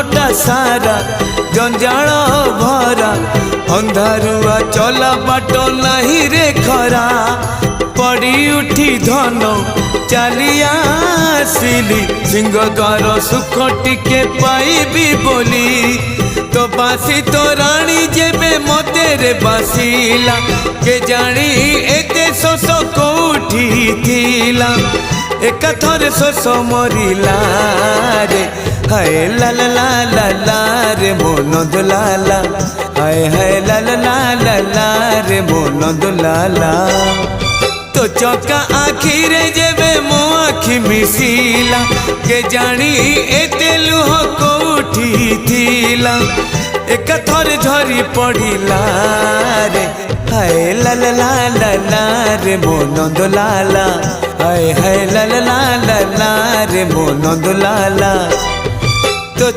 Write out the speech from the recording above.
दिनटा सारा जंजाल भरा अंधारुआ चला बाट नहीं रे खरा पड़ी उठी धन चलिया आसिली सिंह द्वार सुख टिके पाइबी बोली तो बासी तो राणी जेबे मते रे बासिला के जानी एते शोष कोठी थिला एक थरे शोष मरिला रे हाय ला ला ला ला ला रे मोन दुलाला हाय हाय ला ला ला ला ला रे मोन दुलाला तो चौका आखी रे जेबे मो आखी मिसिला के जानी एते लुह कोठी थिला एक थर झरी पड़िला रे हाय ला ला ला ला ला रे मोन दुलाला हाय हाय ला ला ला ला ला रे मोन दुलाला तो